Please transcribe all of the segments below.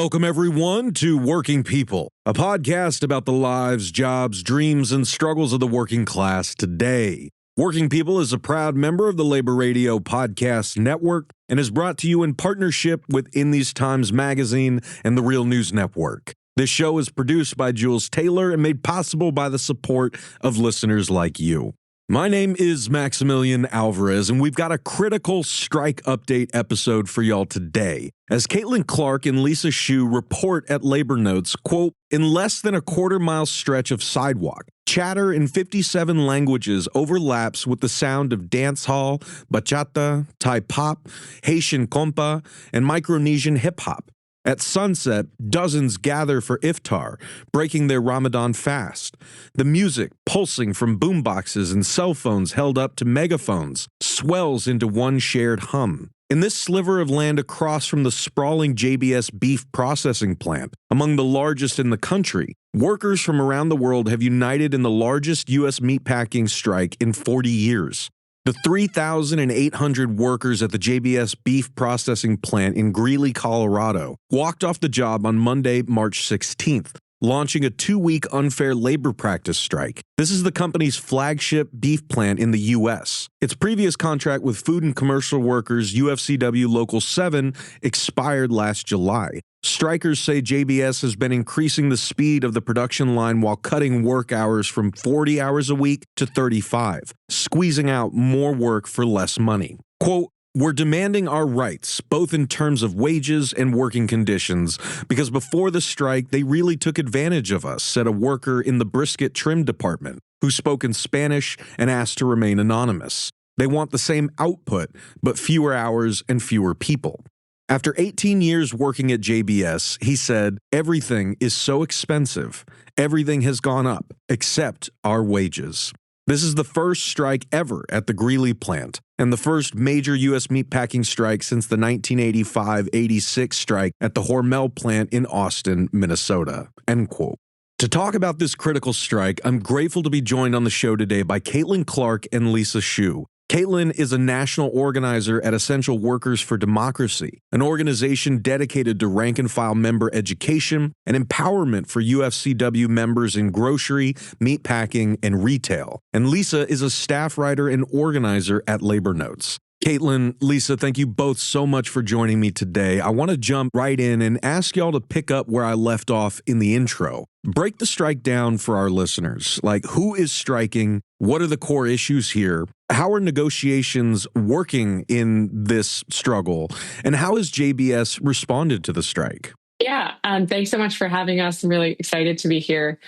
Welcome, everyone, to Working People, a podcast about the lives, jobs, dreams, and struggles of the working class today. Working People is a proud member of the Labor Radio Podcast Network and is brought to you in partnership with In These Times magazine and the Real News Network. This show is produced by Jules Taylor and made possible by the support of listeners like you. My name is Maximilian Alvarez, and we've got a critical strike update episode for y'all today. As Caitlyn Clark and Lisa Hsu report at Labor Notes, quote, in less than a quarter-mile stretch of sidewalk, chatter in 57 languages overlaps with the sound of dancehall, bachata, Thai pop, Haitian compa, and Micronesian hip-hop. At sunset, dozens gather for iftar, breaking their Ramadan fast. The music, pulsing from boomboxes and cell phones held up to megaphones, swells into one shared hum. In this sliver of land across from the sprawling JBS beef processing plant, among the largest in the country, workers from around the world have united in the largest U.S. meatpacking strike in 40 years. The 3,800 workers at the JBS beef processing plant in Greeley, Colorado, walked off the job on Monday, March 16th, launching a 2-week unfair labor practice strike. This is the company's flagship beef plant in the U.S. Its previous contract with Food and Commercial Workers UFCW Local 7 expired last July. Strikers say JBS has been increasing the speed of the production line while cutting work hours from 40 hours a week to 35, squeezing out more work for less money. Quote, we're demanding our rights, both in terms of wages and working conditions, because before the strike, they really took advantage of us, said a worker in the brisket trim department, who spoke in Spanish and asked to remain anonymous. They want the same output, but fewer hours and fewer people. After 18 years working at JBS, he said, everything is so expensive. Everything has gone up, except our wages. This is the first strike ever at the Greeley plant, and the first major U.S. meatpacking strike since the 1985-86 strike at the Hormel plant in Austin, Minnesota. End quote. To talk about this critical strike, I'm grateful to be joined on the show today by Caitlyn Clark and Lisa Hsu. Caitlyn is a national organizer at Essential Workers for Democracy, an organization dedicated to rank-and-file member education and empowerment for UFCW members in grocery, meatpacking, and retail. And Lisa is a staff writer and organizer at Labor Notes. Caitlyn, Lisa, thank you both so much for joining me today. I want to jump right in and ask y'all to pick up where I left off in the intro. Break the strike down for our listeners. Like, who is striking? What are the core issues here? How are negotiations working in this struggle? And how has JBS responded to the strike? Yeah, thanks so much for having us. I'm really excited to be here.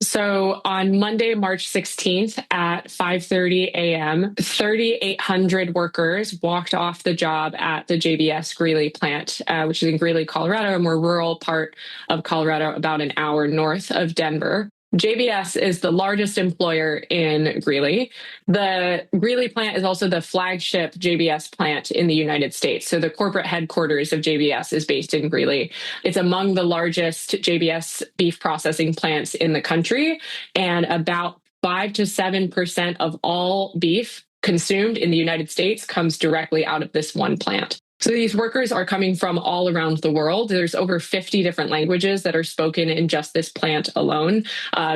So on Monday, March 16th at 5:30 a.m., 3,800 workers walked off the job at the JBS Greeley plant, which is in Greeley, Colorado, a more rural part of Colorado, about an hour north of Denver. JBS is the largest employer in Greeley. The Greeley plant is also the flagship JBS plant in the United States. So the corporate headquarters of JBS is based in Greeley. It's among the largest JBS beef processing plants in the country, and about 5 to 7% of all beef consumed in the United States comes directly out of this one plant. So these workers are coming from all around the world. There's over 50 different languages that are spoken in just this plant alone.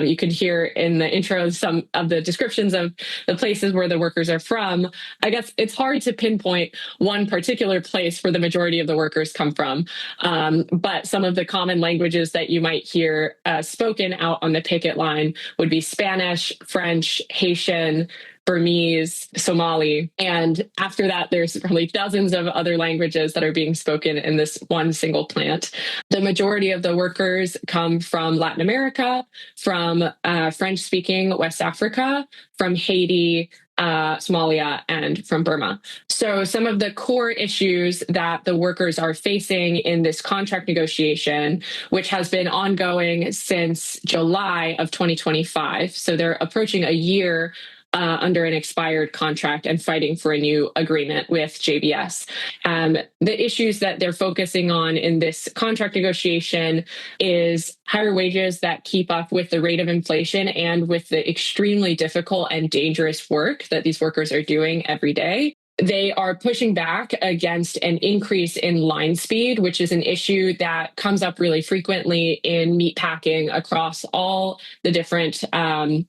You can hear in the intro some of the descriptions of the places where the workers are from. I guess it's hard to pinpoint one particular place where the majority of the workers come from. But some of the common languages that you might hear spoken out on the picket line would be Spanish, French, Haitian, Burmese, Somali. And after that, there's probably dozens of other languages that are being spoken in this one single plant. The majority of the workers come from Latin America, from French-speaking West Africa, from Haiti, Somalia, and from Burma. So some of the core issues that the workers are facing in this contract negotiation, which has been ongoing since July of 2025, so they're approaching a year under an expired contract and fighting for a new agreement with JBS. The issues that they're focusing on in this contract negotiation is higher wages that keep up with the rate of inflation and with the extremely difficult and dangerous work that these workers are doing every day. They are pushing back against an increase in line speed, which is an issue that comes up really frequently in meatpacking across all the different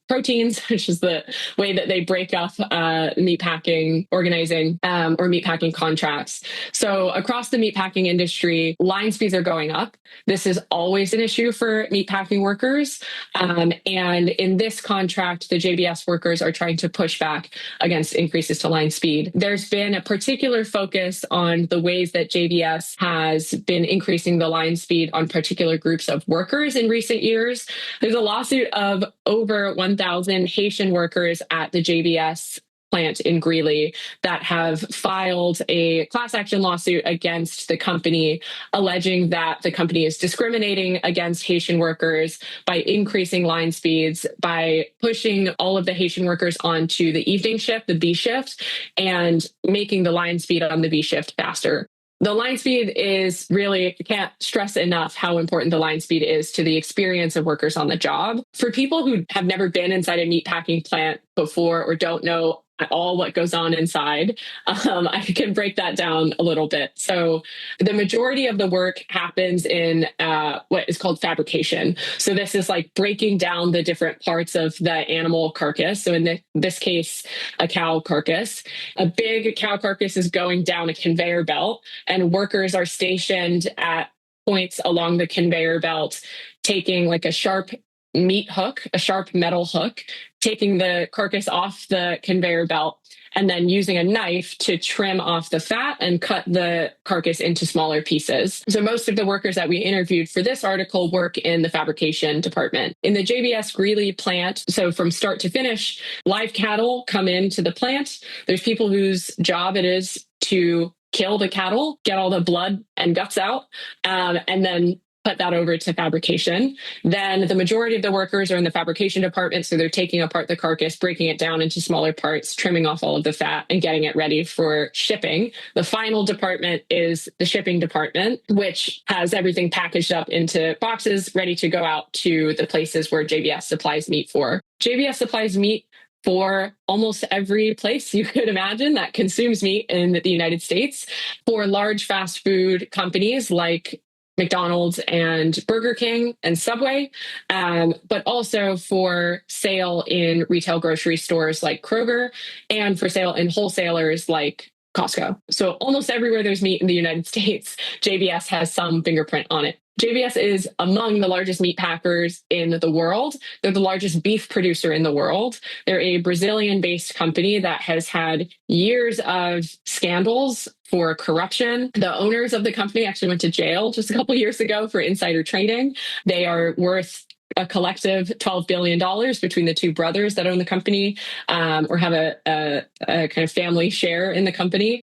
proteins, which is the way that they break up meatpacking organizing or meatpacking contracts. So across the meatpacking industry, line speeds are going up. This is always an issue for meatpacking workers. And in this contract, the JBS workers are trying to push back against increases to line speed. There's been a particular focus on the ways that JBS has been increasing the line speed on particular groups of workers in recent years. There's a lawsuit of over 1,000 Haitian workers at the JBS plant in Greeley that have filed a class action lawsuit against the company, alleging that the company is discriminating against Haitian workers by increasing line speeds, by pushing all of the Haitian workers onto the evening shift, the B shift, and making the line speed on the B shift faster. The line speed is really, I can't stress enough how important the line speed is to the experience of workers on the job. For people who have never been inside a meatpacking plant before or don't know at all what goes on inside, I can break that down a little bit. So the majority of the work happens in what is called fabrication. So this is like breaking down the different parts of the animal carcass. So in this case, a cow carcass. A big cow carcass is going down a conveyor belt, and workers are stationed at points along the conveyor belt, taking like a sharp meat hook, a sharp metal hook, taking the carcass off the conveyor belt, and then using a knife to trim off the fat and cut the carcass into smaller pieces. So most of the workers that we interviewed for this article work in the fabrication department. In the JBS Greeley plant, so from start to finish, live cattle come into the plant. There's people whose job it is to kill the cattle, get all the blood and guts out, and then put that over to fabrication. Then the majority of the workers are in the fabrication department. So they're taking apart the carcass, breaking it down into smaller parts, trimming off all of the fat, and getting it ready for shipping. The final department is the shipping department, which has everything packaged up into boxes, ready to go out to the places where JBS supplies meat for. JBS supplies meat for almost every place you could imagine that consumes meat in the United States. For large fast food companies like McDonald's and Burger King and Subway, but also for sale in retail grocery stores like Kroger and for sale in wholesalers like Costco. So almost everywhere there's meat in the United States, JBS has some fingerprint on it. JBS is among the largest meat packers in the world. They're the largest beef producer in the world. They're a Brazilian-based company that has had years of scandals for corruption. The owners of the company actually went to jail just a couple years ago for insider trading. They are worth a collective $12 billion between the two brothers that own the company, or have a kind of family share in the company.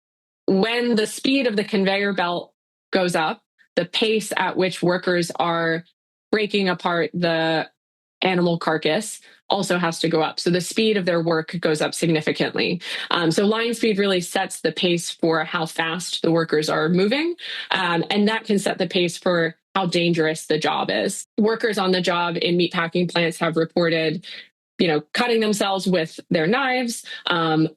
When the speed of the conveyor belt goes up, the pace at which workers are breaking apart the animal carcass also has to go up. So the speed of their work goes up significantly. So line speed really sets the pace for how fast the workers are moving. And that can set the pace for how dangerous the job is. Workers on the job in meatpacking plants have reported cutting themselves with their knives,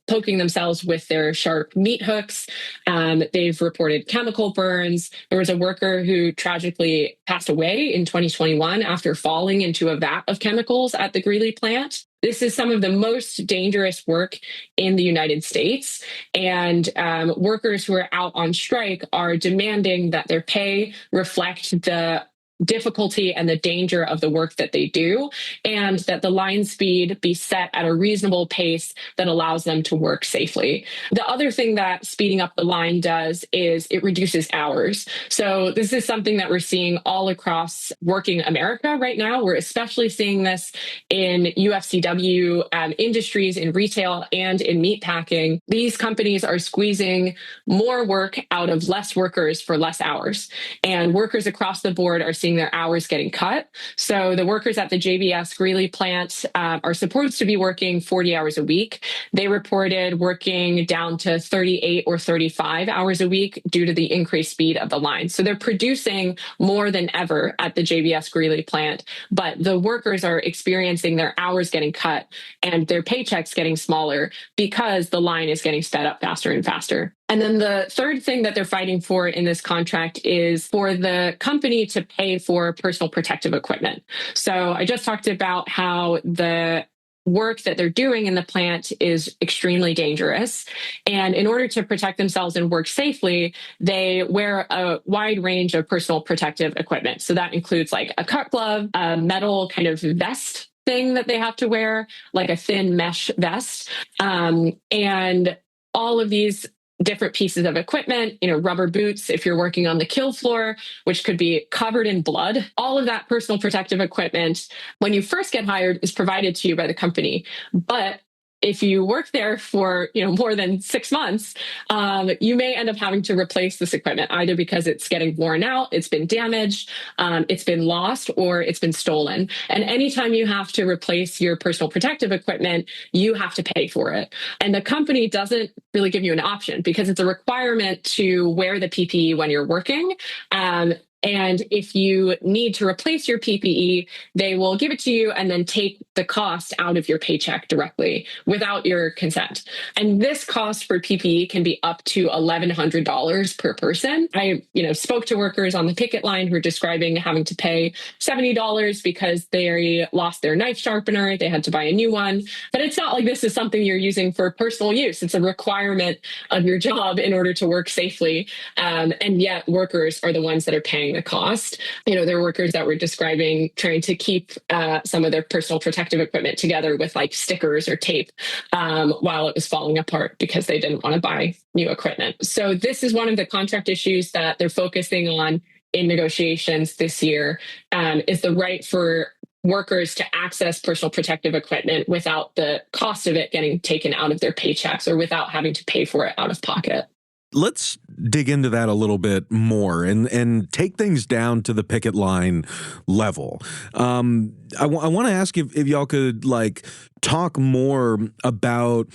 poking themselves with their sharp meat hooks. They've reported chemical burns. There was a worker who tragically passed away in 2021 after falling into a vat of chemicals at the Greeley plant. This is some of the most dangerous work in the United States. And workers who are out on strike are demanding that their pay reflect the difficulty and the danger of the work that they do, and that the line speed be set at a reasonable pace that allows them to work safely. The other thing that speeding up the line does is it reduces hours. So this is something that we're seeing all across working America right now. We're especially seeing this in UFCW industries, in retail and in meatpacking. These companies are squeezing more work out of less workers for less hours. And workers across the board are seeing experiencing their hours getting cut. So the workers at the JBS Greeley plant are supposed to be working 40 hours a week. They reported working down to 38 or 35 hours a week due to the increased speed of the line. So they're producing more than ever at the JBS Greeley plant, but the workers are experiencing their hours getting cut and their paychecks getting smaller because the line is getting sped up faster and faster. And then the third thing that they're fighting for in this contract is for the company to pay for personal protective equipment. So I just talked about how the work that they're doing in the plant is extremely dangerous. And in order to protect themselves and work safely, they wear a wide range of personal protective equipment. So that includes like a cut glove, a metal kind of vest thing that they have to wear, like a thin mesh vest, and all of these different pieces of equipment, rubber boots if you're working on the kill floor, which could be covered in blood. All of that personal protective equipment, when you first get hired, is provided to you by the company. But if you work there for more than 6 months, you may end up having to replace this equipment, either because it's getting worn out, it's been damaged, it's been lost, or it's been stolen. And anytime you have to replace your personal protective equipment, you have to pay for it. And the company doesn't really give you an option because it's a requirement to wear the PPE when you're working. And if you need to replace your PPE, they will give it to you and then take the cost out of your paycheck directly without your consent. And this cost for PPE can be up to $1,100 per person. I, spoke to workers on the picket line who were describing having to pay $70 because they lost their knife sharpener. They had to buy a new one. But it's not like this is something you're using for personal use. It's a requirement of your job in order to work safely. And yet workers are the ones that are paying the cost. There are workers that were describing trying to keep some of their personal protective equipment together with like stickers or tape while it was falling apart because they didn't want to buy new equipment. So this is one of the contract issues that they're focusing on in negotiations this year, is the right for workers to access personal protective equipment without the cost of it getting taken out of their paychecks or without having to pay for it out of pocket. Let's dig into that a little bit more and take things down to the picket line level. I want to ask if y'all could talk more about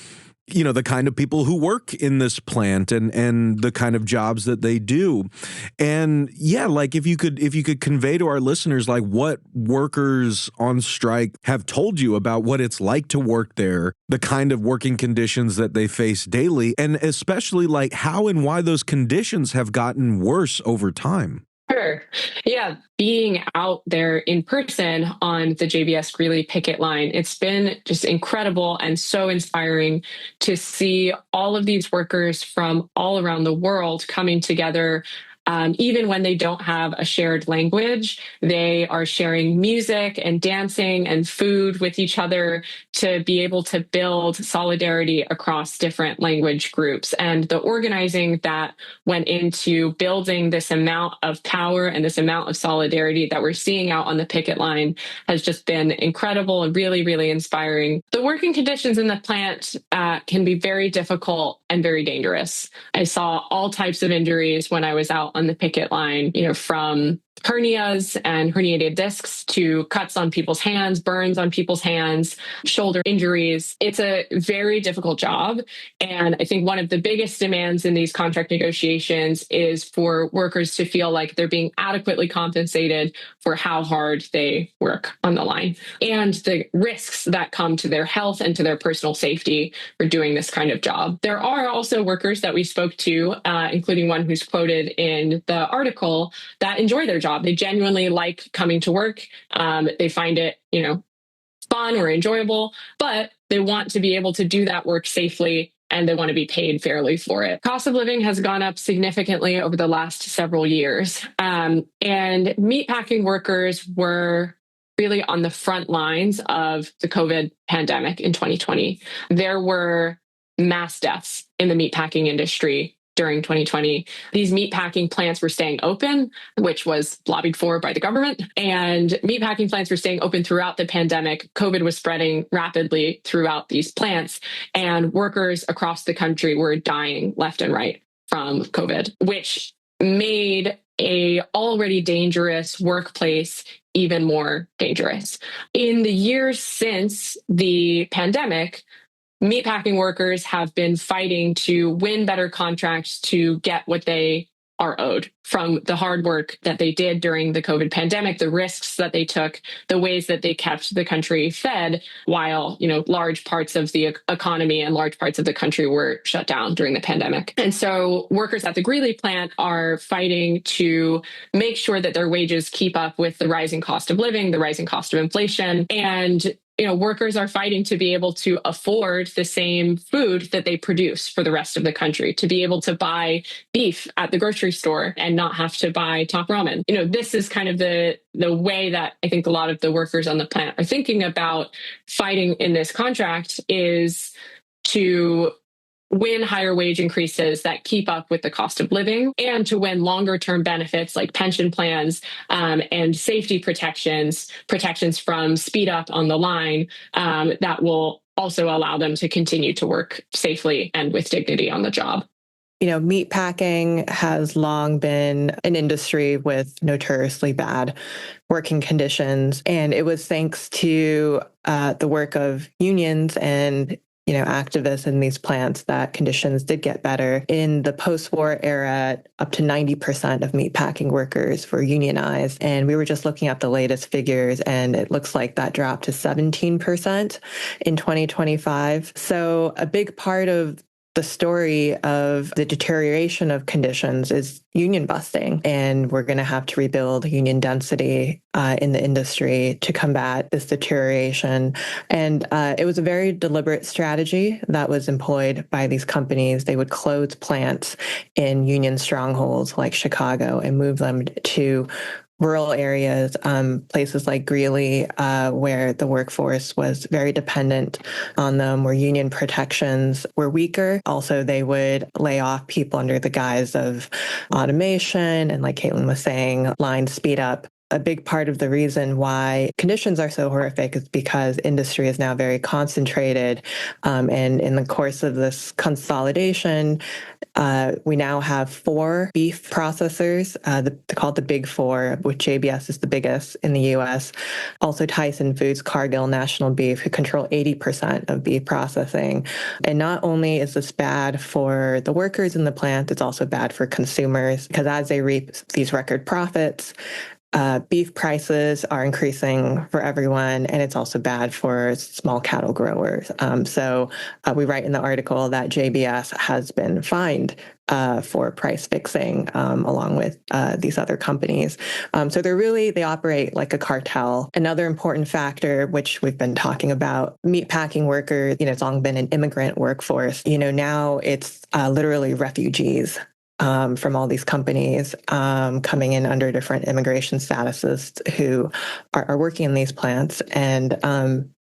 the kind of people who work in this plant and the kind of jobs that they do. And if you could convey to our listeners what workers on strike have told you about what it's like to work there, the kind of working conditions that they face daily, and especially how and why those conditions have gotten worse over time. Sure. Yeah. Being out there in person on the JBS Greeley picket line, it's been just incredible and so inspiring to see all of these workers from all around the world coming together. Even when they don't have a shared language, they are sharing music and dancing and food with each other to be able to build solidarity across different language groups. And the organizing that went into building this amount of power and this amount of solidarity that we're seeing out on the picket line has just been incredible and really, really inspiring. The working conditions in the plant can be very difficult and very dangerous. I saw all types of injuries when I was out on the picket line, from hernias and herniated discs to cuts on people's hands, burns on people's hands, shoulder injuries. It's a very difficult job. And I think one of the biggest demands in these contract negotiations is for workers to feel like they're being adequately compensated for how hard they work on the line and the risks that come to their health and to their personal safety for doing this kind of job. There are also workers that we spoke to, including one who's quoted in the article, that enjoy their job. They genuinely like coming to work. They find it, fun or enjoyable, but they want to be able to do that work safely and they want to be paid fairly for it. Cost of living has gone up significantly over the last several years. And meatpacking workers were really on the front lines of the COVID pandemic in 2020. There were mass deaths in the meatpacking industry during 2020. These meatpacking plants were staying open, which was lobbied for by the government. And meatpacking plants were staying open throughout the pandemic. COVID was spreading rapidly throughout these plants, and workers across the country were dying left and right from COVID, which made a already dangerous workplace even more dangerous. In the years since the pandemic, meatpacking workers have been fighting to win better contracts to get what they are owed from the hard work that they did during the COVID pandemic, the risks that they took, the ways that they kept the country fed while, large parts of the economy and large parts of the country were shut down during the pandemic. And so workers at the Greeley plant are fighting to make sure that their wages keep up with the rising cost of living, the rising cost of inflation, and workers are fighting to be able to afford the same food that they produce for the rest of the country, to be able to buy beef at the grocery store and not have to buy top ramen. This is kind of the way that I think a lot of the workers on the plant are thinking about fighting in this contract, is to win higher wage increases that keep up with the cost of living, and to win longer term benefits like pension plans and safety protections from speed up on the line that will also allow them to continue to work safely and with dignity on the job. Meatpacking has long been an industry with notoriously bad working conditions. And it was thanks to the work of unions and activists in these plants that conditions did get better. In the post-war era, up to 90% of meatpacking workers were unionized. And we were just looking at the latest figures, and it looks like that dropped to 17% in 2025. So a big part of the story of the deterioration of conditions is union busting, and we're going to have to rebuild union density in the industry to combat this deterioration. And it was a very deliberate strategy that was employed by these companies. They would close plants in union strongholds like Chicago and move them to rural areas, places like Greeley, where the workforce was very dependent on them, where union protections were weaker. Also, they would lay off people under the guise of automation. And like Caitlyn was saying, line speed up. A big part of the reason why conditions are so horrific is because industry is now very concentrated. And in the course of this consolidation, we now have 4 beef processors, called the Big Four, with JBS is the biggest in the U.S. Also Tyson Foods, Cargill, National Beef, who control 80% of beef processing. And not only is this bad for the workers in the plant, it's also bad for consumers, because as they reap these record profits, beef prices are increasing for everyone, and it's also bad for small cattle growers. So we write in the article that JBS has been fined for price fixing along with these other companies. So they operate like a cartel. Another important factor, which we've been talking about, meatpacking workers, it's long been an immigrant workforce. Now it's literally refugees from all these companies coming in under different immigration statuses who are working in these plants. And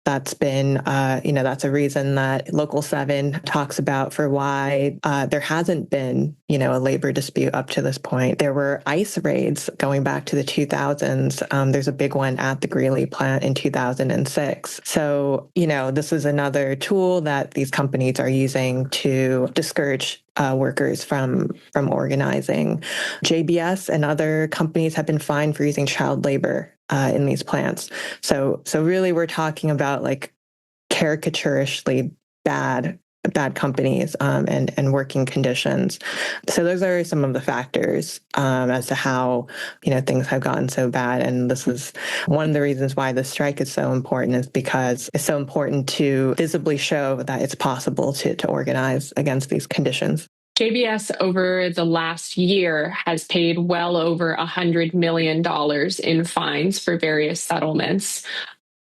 that's been, that's a reason that Local 7 talks about for why there hasn't been, a labor dispute up to this point. There were ICE raids going back to the 2000s. There's a big one at the Greeley plant in 2006. So, this is another tool that these companies are using to discourage workers from organizing. JBS and other companies have been fined for using child labor in these plants. So really we're talking about like caricaturishly bad companies and working conditions. So those are some of the factors as to how things have gotten so bad. And this is one of the reasons why the strike is so important, is because it's so important to visibly show that it's possible to organize against these conditions. JBS over the last year has paid well over $100 million in fines for various settlements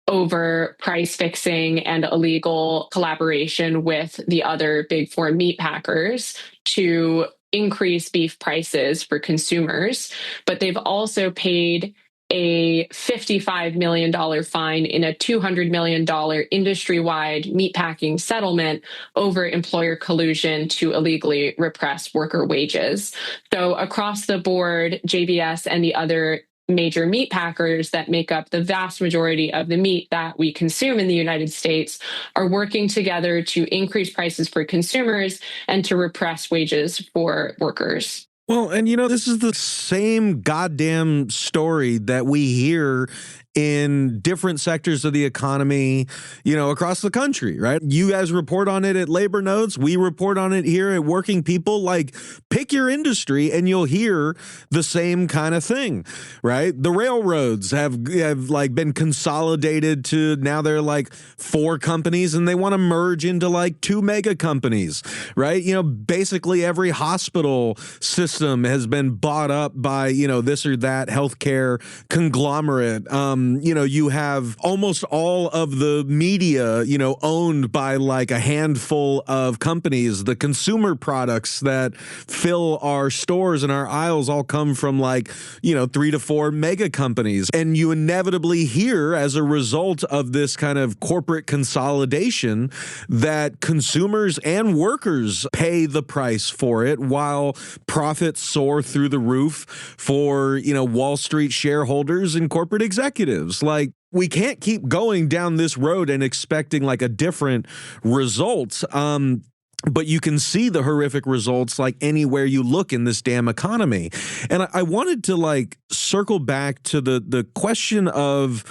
over price fixing and illegal collaboration with the other big 4 meat packers to increase beef prices for consumers. But they've also paid a $55 million fine in a $200 million industry-wide meatpacking settlement over employer collusion to illegally repress worker wages. So across the board, JBS and the other major meat packers that make up the vast majority of the meat that we consume in the United States are working together to increase prices for consumers and to repress wages for workers. Well, and this is the same goddamn story that we hear in different sectors of the economy, across the country, right? You guys report on it at Labor Notes. We report on it here at Working People. Like, pick your industry and you'll hear the same kind of thing, right? The railroads have like been consolidated to now they're like 4 companies and they want to merge into like 2 mega companies, right? Basically every hospital system has been bought up by, this or that healthcare conglomerate. You have almost all of the media, owned by like a handful of companies. The consumer products that fill our stores and our aisles all come from like, 3 to 4 mega companies. And you inevitably hear, as a result of this kind of corporate consolidation, that consumers and workers pay the price for it while profits soar through the roof for, Wall Street shareholders and corporate executives. Like, we can't keep going down this road and expecting like a different result. But you can see the horrific results like anywhere you look in this damn economy. And I wanted to like circle back to the question of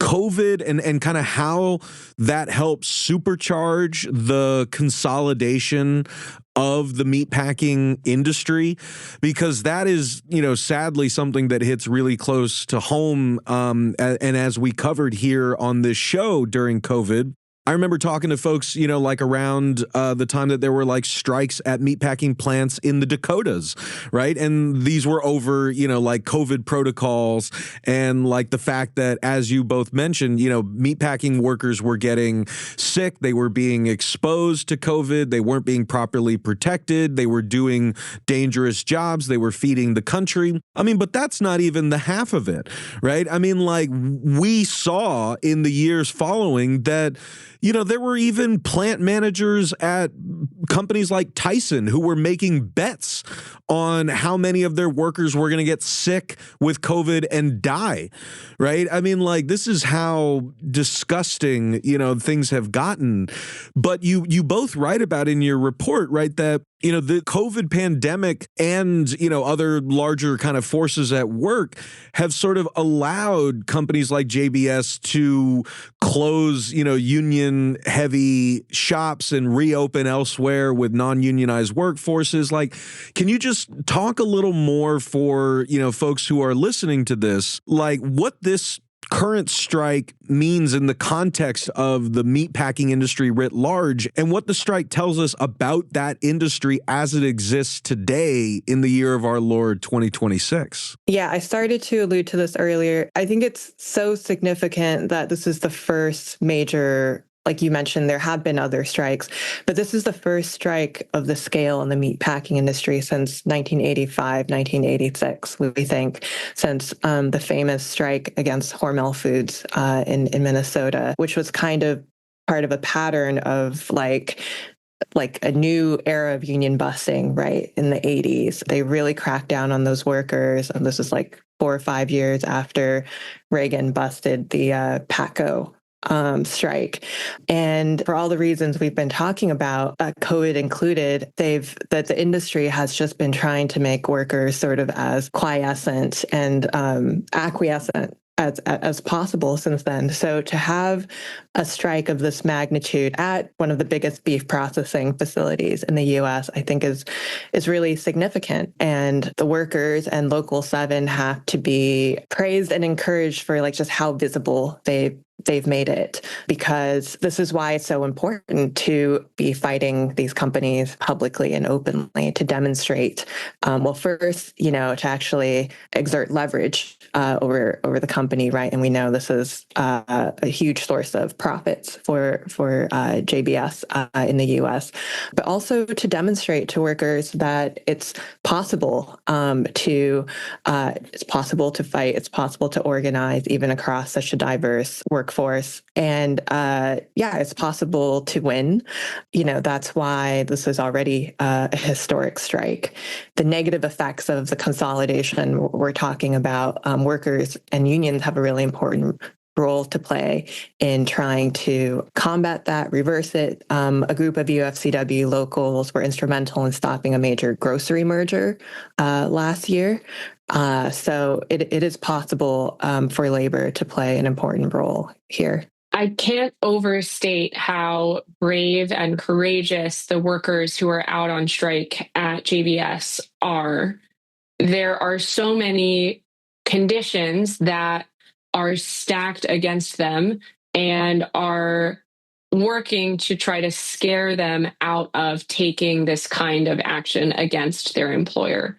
COVID and kind of how that helps supercharge the consolidation of the meatpacking industry, because that is, sadly something that hits really close to home. And as we covered here on this show during COVID, I remember talking to folks, like around the time that there were like strikes at meatpacking plants in the Dakotas, right? And these were over, like COVID protocols and like the fact that, as you both mentioned, meatpacking workers were getting sick. They were being exposed to COVID. They weren't being properly protected. They were doing dangerous jobs. They were feeding the country. I mean, but that's not even the half of it, right? I mean, like, we saw in the years following that, there were even plant managers at companies like Tyson who were making bets on how many of their workers were going to get sick with COVID and die, right? I mean, like, this is how disgusting, things have gotten. But you both write about in your report, right, that the COVID pandemic and, other larger kind of forces at work have sort of allowed companies like JBS to close, union heavy shops and reopen elsewhere with non-unionized workforces. Like, can you just talk a little more for, folks who are listening to this, like what this current strike means in the context of the meatpacking industry writ large, and what the strike tells us about that industry as it exists today in the year of our Lord 2026? Yeah, I started to allude to this earlier. I think it's so significant that this is the first major, like you mentioned, there have been other strikes, but this is the first strike of the scale in the meatpacking industry since 1985, 1986, we think, since the famous strike against Hormel Foods in Minnesota, which was kind of part of a pattern of like a new era of union busting, right, in the 80s. They really cracked down on those workers, and this is like 4 or 5 years after Reagan busted the PACO strike. And for all the reasons we've been talking about, COVID included, that the industry has just been trying to make workers sort of as quiescent and acquiescent as possible since then. So to have a strike of this magnitude at one of the biggest beef processing facilities in the U.S., I think is really significant. And the workers and Local 7 have to be praised and encouraged for like just how visible they've made it, because this is why it's so important to be fighting these companies publicly and openly to demonstrate, well, first, to actually exert leverage over the company, right? And we know this is a huge source of profits for JBS in the U.S., but also to demonstrate to workers that it's possible to fight, it's possible to organize even across such a diverse workforce. And it's possible to win. That's why this is already a historic strike. The negative effects of the consolidation we're talking about, workers and unions have a really important role to play in trying to combat that, reverse it. A group of UFCW locals were instrumental in stopping a major grocery merger last year. So it is possible for labor to play an important role here. I can't overstate how brave and courageous the workers who are out on strike at JBS are. There are so many conditions that are stacked against them and are working to try to scare them out of taking this kind of action against their employer.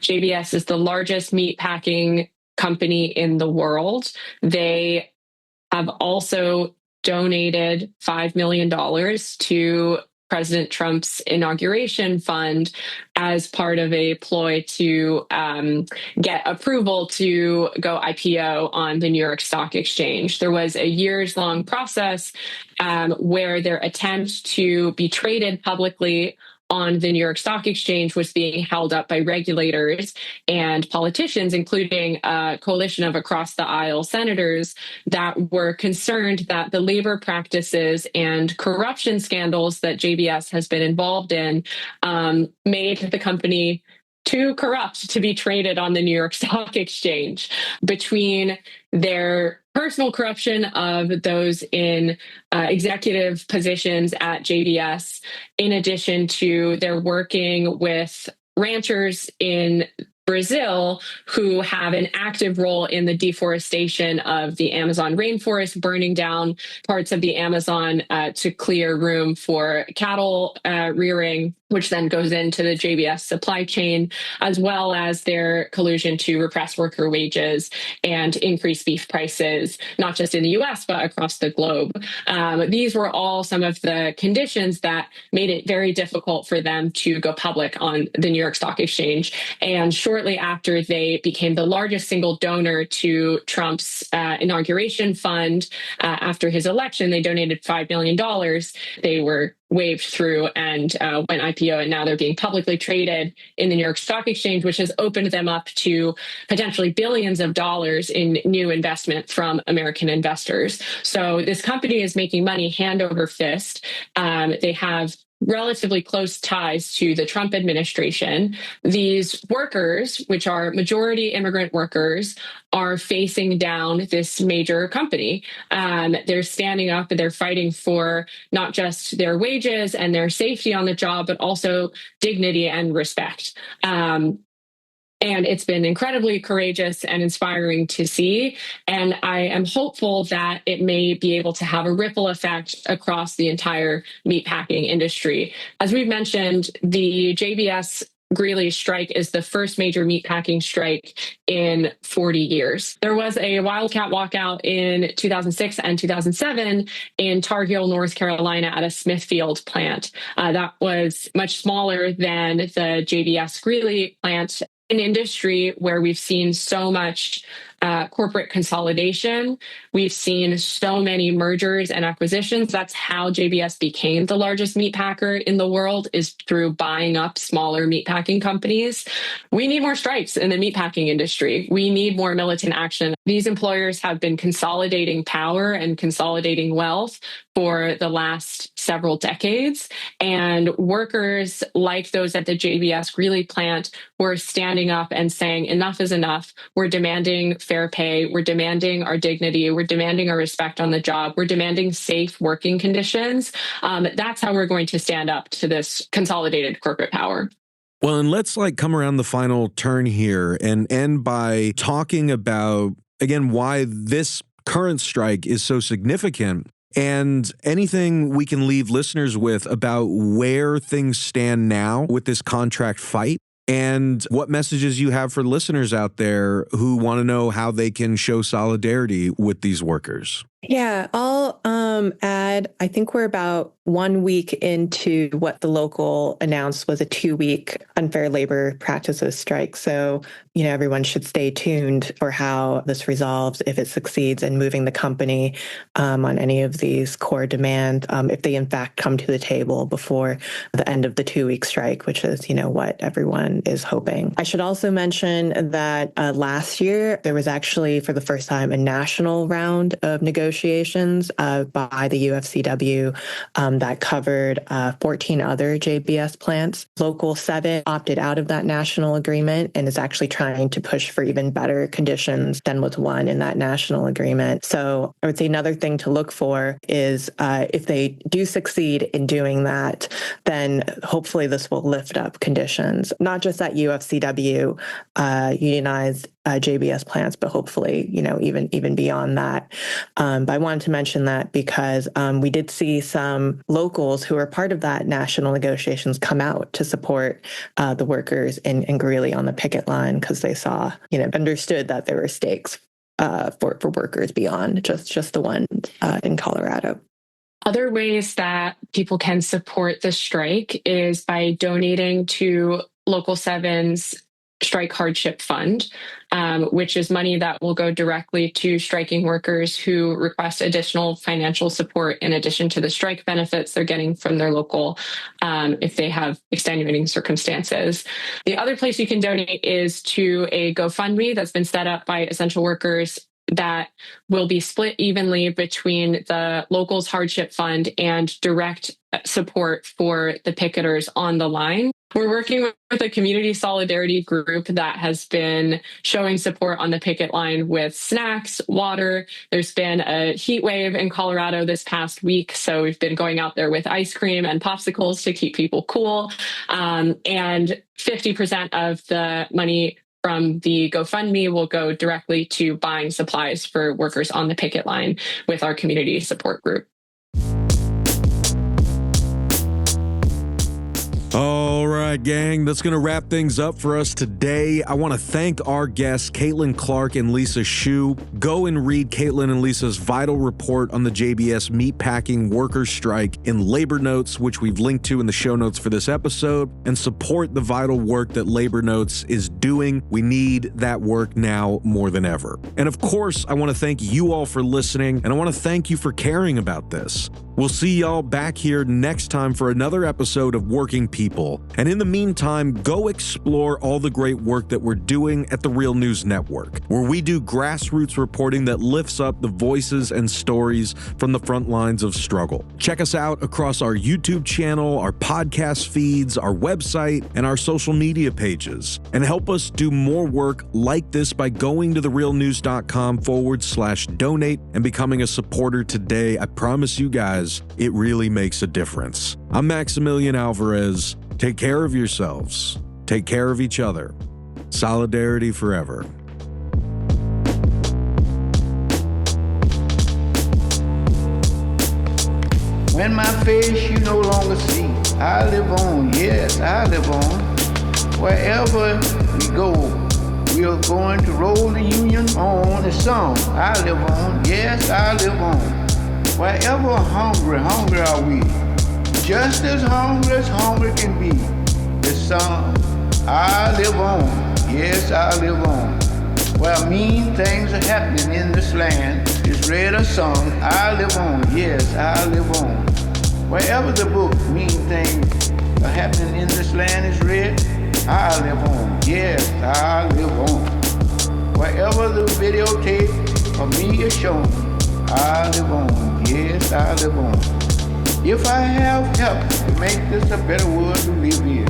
JBS is the largest meatpacking company in the world. They have also donated $5 million to President Trump's inauguration fund as part of a ploy to get approval to go IPO on the New York Stock Exchange. There was a years-long process where their attempt to be traded publicly on the New York Stock Exchange was being held up by regulators and politicians, including a coalition of across-the-aisle senators that were concerned that the labor practices and corruption scandals that JBS has been involved in made the company too corrupt to be traded on the New York Stock Exchange. Between their personal corruption of those in executive positions at JBS, in addition to their working with ranchers in Brazil who have an active role in the deforestation of the Amazon rainforest, burning down parts of the Amazon to clear room for cattle rearing, which then goes into the JBS supply chain, as well as their collusion to repress worker wages and increase beef prices, not just in the US, but across the globe. These were all some of the conditions that made it very difficult for them to go public on the New York Stock Exchange. And shortly after they became the largest single donor to Trump's inauguration fund after his election, they donated $5 million. They were waved through and went IPO, and now they're being publicly traded in the New York Stock Exchange, which has opened them up to potentially billions of dollars in new investment from American investors. So this company is making money hand over fist. They have relatively close ties to the Trump administration. These workers, which are majority immigrant workers, are facing down this major company. They're standing up and they're fighting for not just their wages and their safety on the job, but also dignity and respect. And it's been incredibly courageous and inspiring to see. And I am hopeful that it may be able to have a ripple effect across the entire meatpacking industry. As we've mentioned, the JBS Greeley strike is the first major meatpacking strike in 40 years. There was a wildcat walkout in 2006 and 2007 in Tar Heel, North Carolina at a Smithfield plant. That was much smaller than the JBS Greeley plant. An industry where we've seen so much corporate consolidation. We've seen so many mergers and acquisitions. That's how JBS became the largest meat packer in the world, is through buying up smaller meatpacking companies. We need more strikes in the meatpacking industry. We need more militant action. These employers have been consolidating power and consolidating wealth for the last several decades. And workers like those at the JBS Greeley plant were standing up and saying, enough is enough. We're demanding fair pay. We're demanding our dignity. We're demanding our respect on the job. We're demanding safe working conditions. That's how we're going to stand up to this consolidated corporate power. Well, and let's come around the final turn here and end by talking about, again, why this current strike is so significant, and anything we can leave listeners with about where things stand now with this contract fight, and what messages you have for listeners out there who want to know how they can show solidarity with these workers. Yeah, I'll add, I think we're about 1 week into what the local announced was a 2-week unfair labor practices strike. So, everyone should stay tuned for how this resolves, if it succeeds in moving the company on any of these core demands, if they in fact come to the table before the end of the 2-week strike, which is, what everyone is hoping. I should also mention that last year, there was actually, for the first time, a national round of negotiations by the UFCW that covered 14 other JBS plants. Local 7 opted out of that national agreement and is actually trying to push for even better conditions than was won in that national agreement. So I would say another thing to look for is if they do succeed in doing that, then hopefully this will lift up conditions, not just at UFCW, unionized JBS plants, but hopefully, even beyond that. But I wanted to mention that because we did see some locals who are part of that national negotiations come out to support the workers in Greeley on the picket line because they saw, understood that there were stakes for workers beyond just the one in Colorado. Other ways that people can support the strike is by donating to Local 7's Strike Hardship Fund, which is money that will go directly to striking workers who request additional financial support in addition to the strike benefits they're getting from their local if they have extenuating circumstances. The other place you can donate is to a GoFundMe that's been set up by essential workers that will be split evenly between the locals hardship fund and direct support for the picketers on the line. We're working with a community solidarity group that has been showing support on the picket line with snacks, water. There's been a heat wave in Colorado this past week, so we've been going out there with ice cream and popsicles to keep people cool. And 50% of the money from the GoFundMe will go directly to buying supplies for workers on the picket line with our community support group. All right, gang, that's going to wrap things up for us today. I want to thank our guests, Caitlyn Clark and Lisa Shue. Go and read Caitlyn and Lisa's vital report on the JBS meatpacking workers' strike in Labor Notes, which we've linked to in the show notes for this episode, and support the vital work that Labor Notes is doing. We need that work now more than ever. And of course, I want to thank you all for listening, and I want to thank you for caring about this. We'll see y'all back here next time for another episode of Working People. And in the meantime, go explore all the great work that we're doing at the Real News Network, where we do grassroots reporting that lifts up the voices and stories from the front lines of struggle. Check us out across our YouTube channel, our podcast feeds, our website, and our social media pages. And help us do more work like this by going to therealnews.com/donate and becoming a supporter today. I promise you guys, it really makes a difference. I'm Maximilian Alvarez. Take care of yourselves. Take care of each other. Solidarity forever. When my face you no longer see, I live on, yes, I live on. Wherever we go, we are going to roll the union on. The song I live on, yes, I live on. Wherever hungry are we. Just as hungry can be. The song I live on, yes, I live on. Where mean things are happening in this land, is read a song I live on, yes, I live on. Wherever the book mean things are happening in this land is read, I live on, yes, I live on. Wherever the videotape of me is shown, I live on, yes, I live on. If I have help to make this a better world to live in,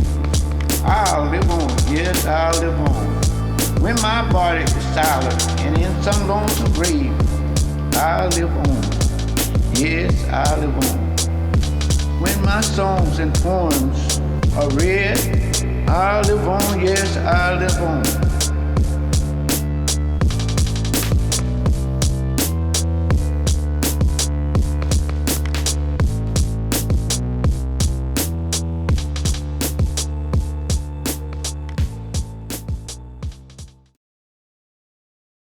I'll live on, yes, I'll live on. When my body is silent and in some lonesome grave, I'll live on, yes, I'll live on. When my songs and poems are read, I'll live on, yes, I'll live on.